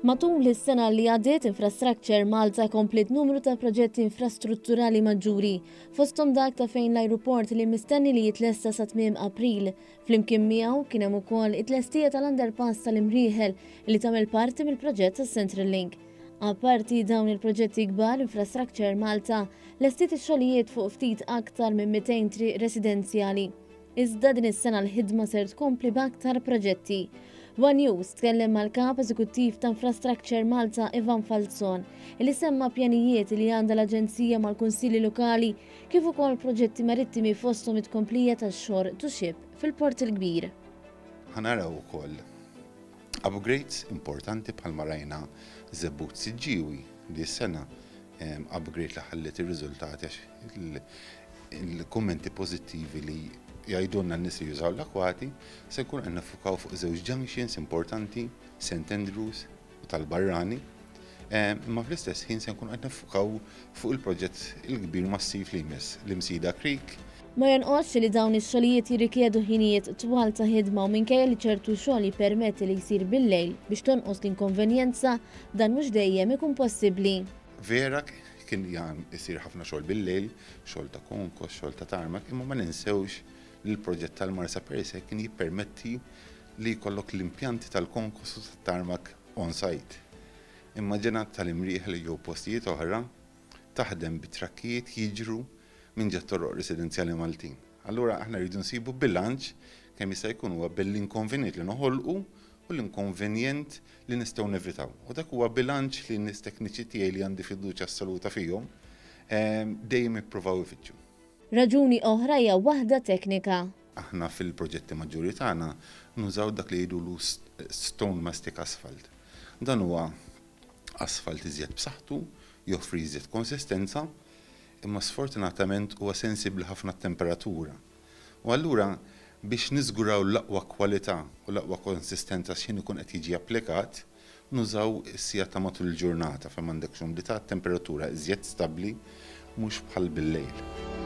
Matul is-sena li għaddiet Infrastructure Malta komplet numru ta' proġetti infrastrutturali maġġuri, fosthom dak ta' fejn l-ajruport li mistenni li jitlesta sa tmiem April. Flimkien miegħu kien hemm ukoll it-tlestija tal-underpass tal-Imrieħel li tagħmel parti mill-proġett tas-Central Link. Apparti dawn il-proġetti kbar Infrastructure Malta lestiet ix-xogħlijiet fuq ftit aktar minn 200 triq residenzjali. Iżda din is-sena l-ħidma ser tkompli b'aktar proġetti. One News tkellem mal-kap eżekuttiv ta' Infrastructure Malta Ivan Falzon li semma pjanijiet li għandha l-Aġenzija mal-Kunsilli Lokali kif ukoll proġetti marittimi fosthom it-tkomplija tax-xogħol tuxib fil-Port il-Kbir. Ħanaraw ukoll upgrades importanti bħalma rajna żebbut siġġiewi li s-sena upgrade li ħallet ir-riżultati għax il-kummenti pożittivi li jgħidulna n-nies li jużaw l-akwati se jkun qed nifukaw fuq żewġ junctions importanti, St. Andrews u tal-Barrani, imma fl-istess ħin se nkun qed nifukaw fuq il-proġett il-kbir massiv li jmiss l-Imsida Creek. Ma jonqosx li dawn ix-xogħlijiet jirrikjedu ħinijiet twal ta' ħidma u minkejja li ċertu xogħol jippermetti li jsir bil-lejl biex tonqos l-inkonvenjenza dan mhux dejjem ikun possibbli. Vera kien isir ħafna xogħol bil-lejl, xogħol ta' konkos, xogħol ta' tarmak, imma ma ninsewx li l-proġett tal-Marsa Perse kien jippermetti li jkollok l-impjanti tal-konkos u tat-tarmak on-site. Immaġina tal-Imrieħel jew postijiet oħra taħdem bit-trakkijiet jiġru minn ġet toroq residenzjali Maltin. Allura aħna rridu nsibu bilanċ kemm jista' jkun huwa bil-inkonvenient li noħolqu u l-inkonvenient li nistgħu nevitaw. U dak huwa bilanċ li n-nies tekniċi tiegħi li għandi fiduċja assoluta fihom dejjem ippruvaw ifittxu. Raġuni oħra hija waħda teknika. Aħna fil-proġetti maġġuri tagħna nużaw dak li jgħidulu stone mastic asfalt. Dan huwa asfalt iżjed b'saħħtu, joffri iżjed konsistenza, imma sfortunatament huwa sensibbli ħafna t-temperatura. U allura biex niżguraw l-aqwa kwalità u l-aqwa konsistenza x'in ikun qed jiġi applikat, nużaw is-sija ta' matul il-ġurnata fejn m'għandekx umidità, temperatura iżjed stabbli mhux bħal bil-lejl.